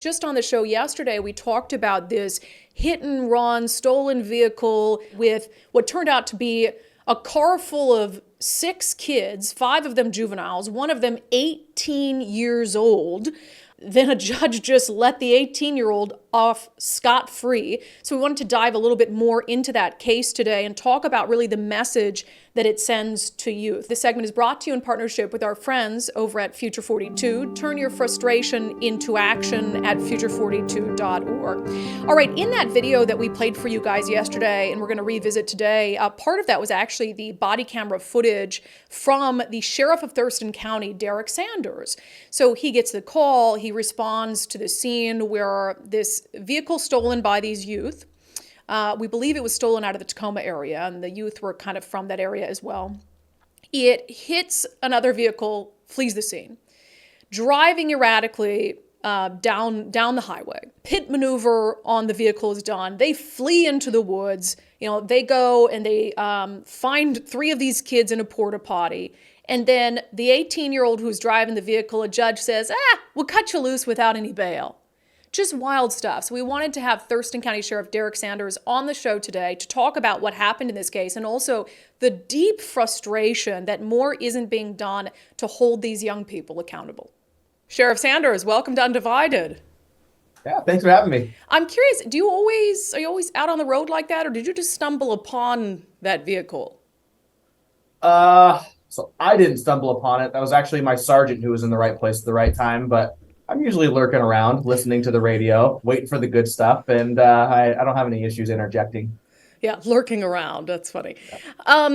Just on the show yesterday, we talked about this hit and run stolen vehicle with what turned out to be a car full of 6 kids, 5 of them juveniles, one of them 18 years old. Then a judge just let the 18-year-old off scot-free. So we wanted to dive a little bit more into that case today and talk about really the message that it sends to youth. This segment is brought to you in partnership with our friends over at Future 42. Turn your frustration into action at future42.org. All right, in that video that we played for you guys yesterday, and we're going to revisit today, part of that was actually the body camera footage from the sheriff of Thurston County, Derek Sanders. So he gets the call, he responds to the scene where this vehicle stolen by these youth. We believe it was stolen out of the Tacoma area, and the youth were kind of from that area as well. It hits another vehicle, flees the scene, driving erratically down the highway. Pit maneuver on the vehicle is done. They flee into the woods. They go and they find 3 of these kids in a porta potty. And then the 18-year-old who's driving the vehicle, a judge says, we'll cut you loose without any bail. Just wild stuff. So we wanted to have Thurston County Sheriff Derek Sanders on the show today to talk about what happened in this case and also the deep frustration that more isn't being done to hold these young people accountable. Sheriff Sanders, welcome to Undivided. Yeah, thanks for having me. I'm curious, are you always out on the road like that, or did you just stumble upon that vehicle? So I didn't stumble upon it. That was actually my sergeant who was in the right place at the right time, but I'm usually lurking around, listening to the radio, waiting for the good stuff, and I don't have any issues interjecting. Yeah, lurking around. That's funny.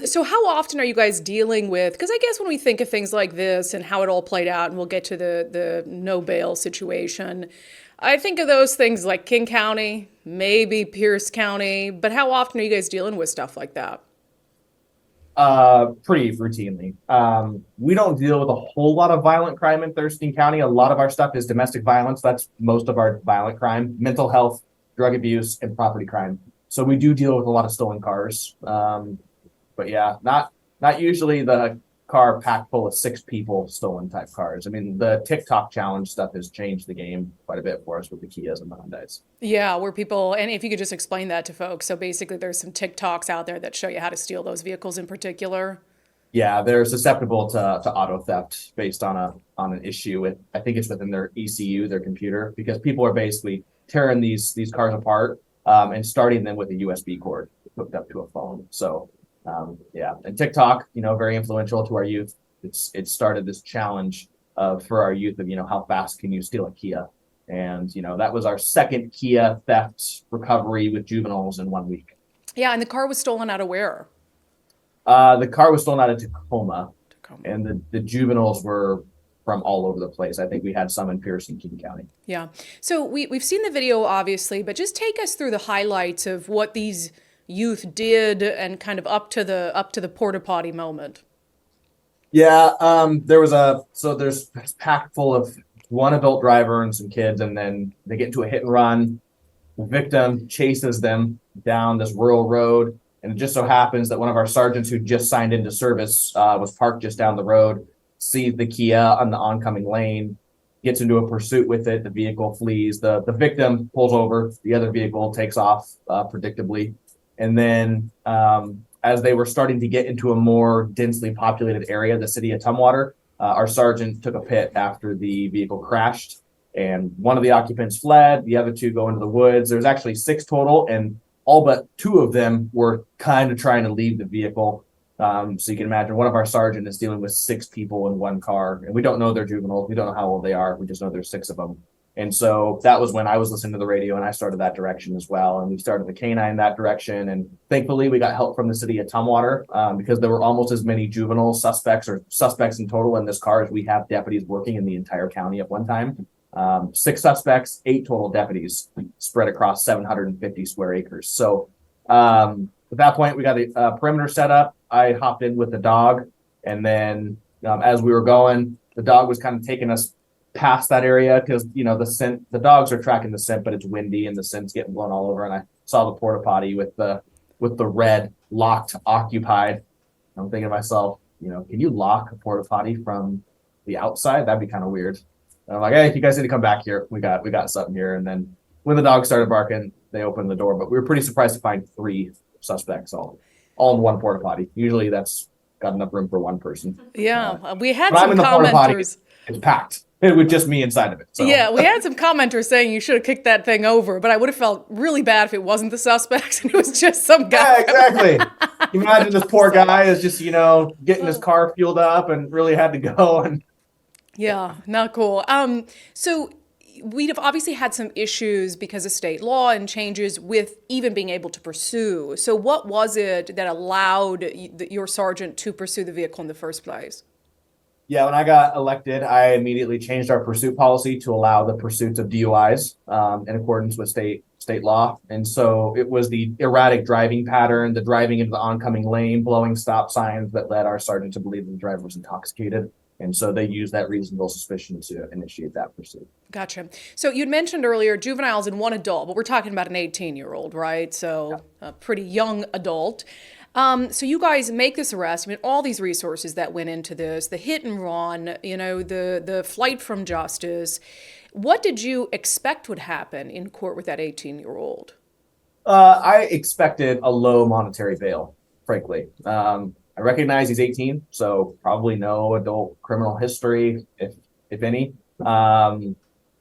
So how often are you guys dealing with, because I guess when we think of things like this and how it all played out, and we'll get to the no bail situation, I think of those things like King County, maybe Pierce County, but how often are you guys dealing with stuff like that? Pretty routinely. We don't deal with a whole lot of violent crime in Thurston County. A lot of our stuff is domestic violence. That's most of our violent crime, mental health, drug abuse, and property crime. So we do deal with a lot of stolen cars. But yeah, not usually the car packed full of 6 people stolen type cars. I mean, the TikTok challenge stuff has changed the game quite a bit for us with the Kias and the Hyundais. Yeah, where people, and if you could just explain that to folks. So basically there's some TikToks out there that show you how to steal those vehicles in particular. Yeah, they're susceptible to auto theft based on an issue with, I think it's within their ECU, their computer, because people are basically tearing these cars apart and starting them with a USB cord hooked up to a phone. So yeah, and TikTok, very influential to our youth. It started this challenge for our youth of, how fast can you steal a Kia? And, that was our second Kia theft recovery with juveniles in 1 week. Yeah, and the car was stolen out of where? The car was stolen out of Tacoma. And the juveniles were from all over the place. I think we had some in Pierce and King County. Yeah. So we've seen the video, obviously, but just take us through the highlights of what these youth did and kind of up to the porta potty moment. Yeah, there's packed full of one adult driver and some kids, and then they get into a hit and run. The victim chases them down this rural road, and it just so happens that one of our sergeants who just signed into service was parked just down the road, sees the Kia on the oncoming lane, gets into a pursuit with it. The vehicle flees. The victim pulls over. The other vehicle takes off predictably. And then as they were starting to get into a more densely populated area, the city of Tumwater, our sergeant took a pit after the vehicle crashed, and one of the occupants fled. The other 2 go into the woods. There's actually 6 total, and all but 2 of them were kind of trying to leave the vehicle. So you can imagine one of our sergeant is dealing with 6 people in one car, and we don't know they're juveniles. We don't know how old they are. We just know there's 6 of them. And so that was when I was listening to the radio, and I started that direction as well. And we started the canine that direction. And thankfully, we got help from the city of Tumwater because there were almost as many juvenile suspects in total in this car as we have deputies working in the entire county at one time. 6 suspects, 8 total deputies spread across 750 square acres. So at that point, we got a perimeter set up. I hopped in with the dog. And then as we were going, the dog was kind of taking us past that area because the dogs are tracking the scent, but it's windy and the scent's getting blown all over. And I saw the porta potty with the red locked occupied. I'm thinking to myself, can you lock a porta potty from the outside? That'd be kind of weird. And I'm like, hey, you guys need to come back here. We got something here. And then when the dog started barking, they opened the door. But we were pretty surprised to find 3 suspects all in one porta potty. Usually that's got enough room for one person. Yeah, we had When I'm some in the porta potty, commenters. it's packed with just me inside of it. So. Yeah, we had some commenters saying you should have kicked that thing over, but I would have felt really bad if it wasn't the suspects and it was just some guy. Yeah, exactly. You imagine this poor guy is just, getting his car fueled up and really had to go. And Yeah, not cool. So we've obviously had some issues because of state law and changes with even being able to pursue. So what was it that allowed your sergeant to pursue the vehicle in the first place? yeah, when I got elected, I immediately changed our pursuit policy to allow the pursuits of DUIs in accordance with state law. And so it was the erratic driving pattern, the driving into the oncoming lane, blowing stop signs that led our sergeant to believe the driver was intoxicated. And so they used that reasonable suspicion to initiate that pursuit. Gotcha. So you'd mentioned earlier juveniles and 1 adult, but we're talking about an 18-year-old, right? So a pretty young adult. So you guys make this arrest. I mean, all these resources that went into this, the hit and run, the flight from justice. What did you expect would happen in court with that 18-year-old? I expected a low monetary bail, frankly. I recognize he's 18, so probably no adult criminal history, if any.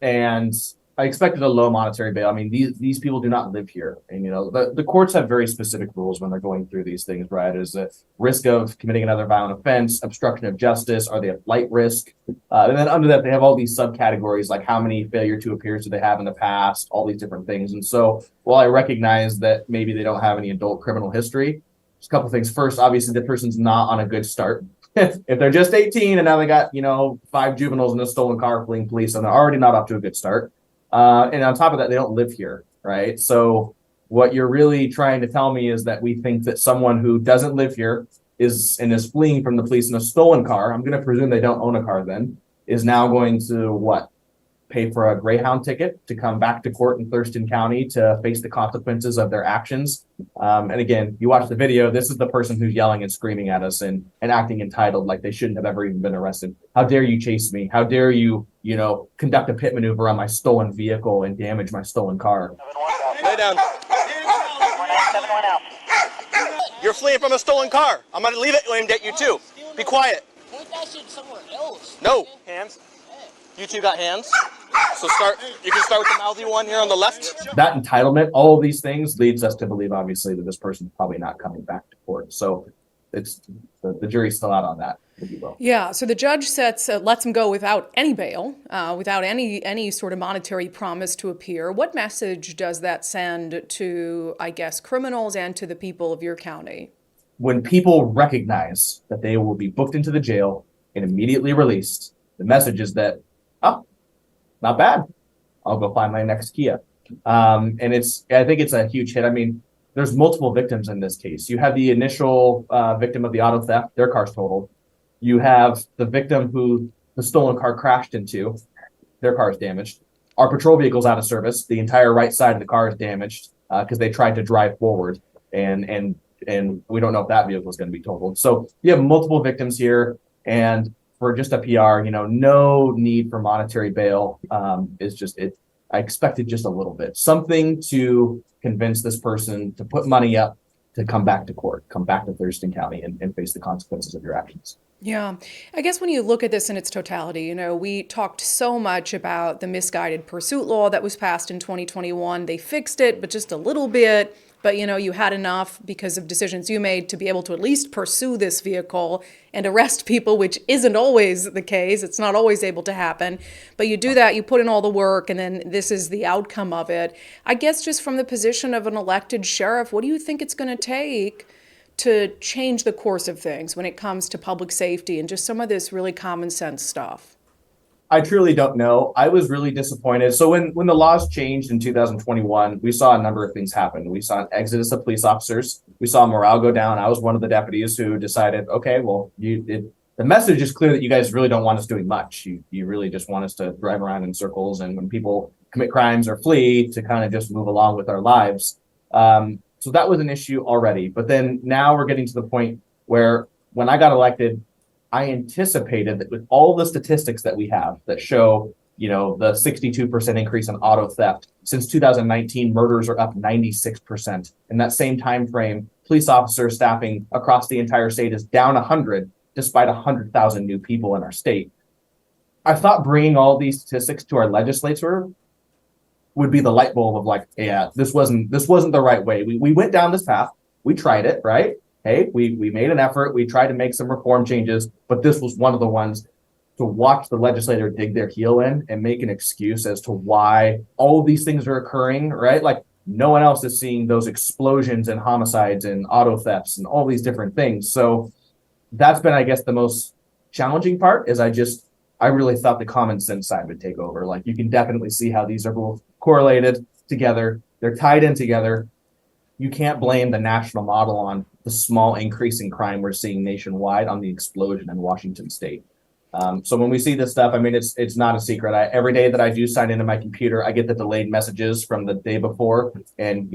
And I expected a low monetary bail. I mean, these people do not live here. And, the courts have very specific rules when they're going through these things, right? There's a risk of committing another violent offense, obstruction of justice, are they a flight risk? And then under that, they have all these subcategories, like how many failure to appears do they have in the past, all these different things. And so while I recognize that maybe they don't have any adult criminal history, there's a couple things. First, obviously, the person's not on a good start. If they're just 18 and now they got, 5 juveniles in a stolen car fleeing police, and they're already not off to a good start. And on top of that, they don't live here, right? So what you're really trying to tell me is that we think that someone who doesn't live here is fleeing from the police in a stolen car. I'm going to presume they don't own a car then, is now going to pay for a Greyhound ticket to come back to court in Thurston County to face the consequences of their actions. And again, you watch the video, this is the person who's yelling and screaming at us and acting entitled like they shouldn't have ever even been arrested. How dare you chase me? How dare you, conduct a pit maneuver on my stolen vehicle and damage my stolen car? Lay down. You're fleeing from a stolen car. I'm going to leave it aimed at you too. Be quiet. Point that shit somewhere else. No. Hands. You two got hands. So you can start with the mouthy one here on the left. That entitlement, all of these things leads us to believe, obviously, that this person's probably not coming back to court. So it's the jury's still out on that, if you will. Yeah, so the judge lets him go without any bail, without any sort of monetary promise to appear. What message does that send to, I guess, criminals and to the people of your county? When people recognize that they will be booked into the jail and immediately released, the message is that, not bad. I'll go find my next Kia. And I think it's a huge hit. I mean, there's multiple victims in this case. You have the initial victim of the auto theft, their car's totaled. You have the victim who the stolen car crashed into, their car's damaged. Our patrol vehicle's out of service. The entire right side of the car is damaged because they tried to drive forward, and we don't know if that vehicle is going to be totaled. So you have multiple victims here, and for just a PR, no need for monetary bail. Is just it. I expected just a little bit, something to convince this person to put money up to come back to court, come back to Thurston County and face the consequences of your actions. Yeah, I guess when you look at this in its totality, we talked so much about the misguided pursuit law that was passed in 2021. They fixed it, but just a little bit. But, you had enough because of decisions you made to be able to at least pursue this vehicle and arrest people, which isn't always the case. It's not always able to happen. But you do that, you put in all the work, and then this is the outcome of it. I guess just from the position of an elected sheriff, what do you think it's going to take to change the course of things when it comes to public safety and just some of this really common sense stuff? I truly don't know. I was really disappointed. So when the laws changed in 2021, we saw a number of things happen. We saw an exodus of police officers. We saw morale go down. I was one of the deputies who decided, okay, well, the message is clear that you guys really don't want us doing much. You really just want us to drive around in circles. And when people commit crimes or flee, to kind of just move along with our lives. So that was an issue already. But then now we're getting to the point where when I got elected, I anticipated that with all the statistics that we have that show the 62% increase in auto theft. Since 2019, murders are up 96%. In that same time frame, police officer staffing across the entire state is down 100, despite 100,000 new people in our state. I thought bringing all these statistics to our legislature would be the light bulb of like, yeah, this wasn't the right way. We went down this path. We tried it, right? Hey, we made an effort. We tried to make some reform changes, but this was one of the ones. To watch the legislator dig their heel in and make an excuse as to why all of these things are occurring, right? Like no one else is seeing those explosions and homicides and auto thefts and all these different things. So that's been, I guess, the most challenging part is I really thought the common sense side would take over. Like you can definitely see how these are both correlated together. They're tied in together. You can't blame the national model on the small increase in crime we're seeing nationwide on the explosion in Washington state. So when we see this stuff, I mean, it's not a secret. Every day that I do sign into my computer, I get the delayed messages from the day before and,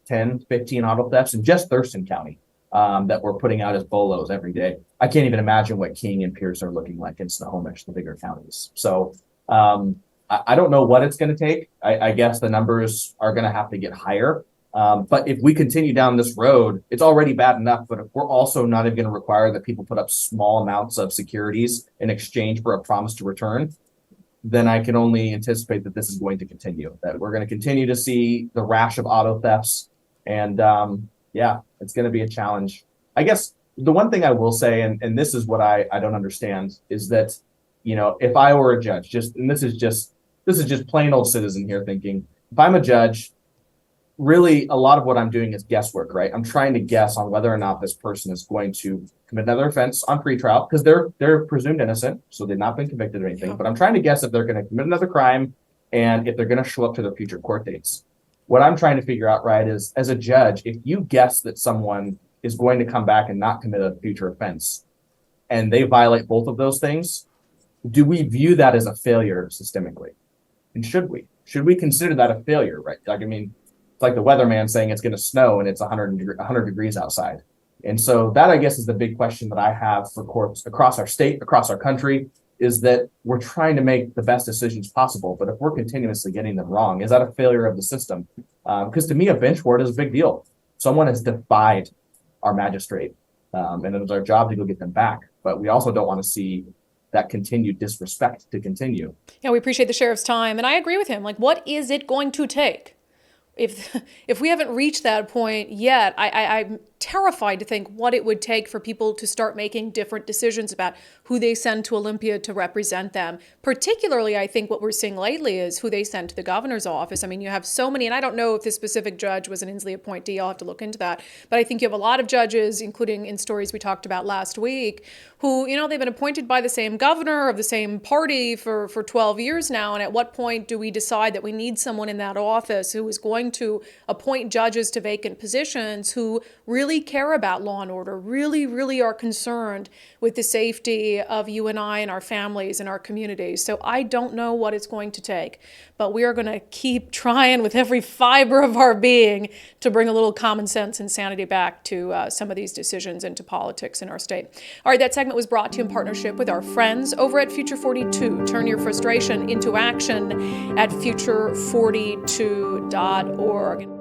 10, 15 auto thefts in just Thurston County that we're putting out as bolos every day. I can't even imagine what King and Pierce are looking like in Snohomish, the bigger counties. So I don't know what it's going to take. I guess the numbers are going to have to get higher. But if we continue down this road, it's already bad enough. But if we're also not even going to require that people put up small amounts of securities in exchange for a promise to return, then I can only anticipate that this is going to continue, that we're going to continue to see the rash of auto thefts. And it's going to be a challenge. I guess the one thing I will say, and this is what I don't understand, is that, if I were a judge, this is just plain old citizen here thinking, if I'm a judge, really a lot of what I'm doing is guesswork, right? I'm trying to guess on whether or not this person is going to commit another offense on pretrial because they're presumed innocent, so they've not been convicted or anything. Yeah. But I'm trying to guess if they're going to commit another crime and if they're going to show up to their future court dates. What I'm trying to figure out, right, is as a judge, if you guess that someone is going to come back and not commit a future offense and they violate both of those things, do we view that as a failure systemically? And should we? Should we consider that a failure, right? Like, I mean, like the weatherman saying it's going to snow and it's 100 degrees outside. And so that, I guess, is the big question that I have for courts across our state, across our country, is that we're trying to make the best decisions possible. But if we're continuously getting them wrong, is that a failure of the system? Because to me, a bench warrant is a big deal. Someone has defied our magistrate, and it was our job to go get them back. But we also don't want to see that continued disrespect to continue. Yeah, we appreciate the sheriff's time. And I agree with him. Like, what is it going to take? If we haven't reached that point yet, I'm terrified to think what it would take for people to start making different decisions about who they send to Olympia to represent them. Particularly, I think what we're seeing lately is who they send to the governor's office. I mean, you have so many, and I don't know if this specific judge was an Inslee appointee. I'll have to look into that. But I think you have a lot of judges, including in stories we talked about last week, who, they've been appointed by the same governor of the same party for 12 years now. And at what point do we decide that we need someone in that office who is going to appoint judges to vacant positions who really care about law and order, really, really are concerned with the safety of you and I and our families and our communities? So I don't know what it's going to take, but we are going to keep trying with every fiber of our being to bring a little common sense and sanity back to some of these decisions and to politics in our state. All right, that segment was brought to you in partnership with our friends over at Future 42. Turn your frustration into action at future42.org.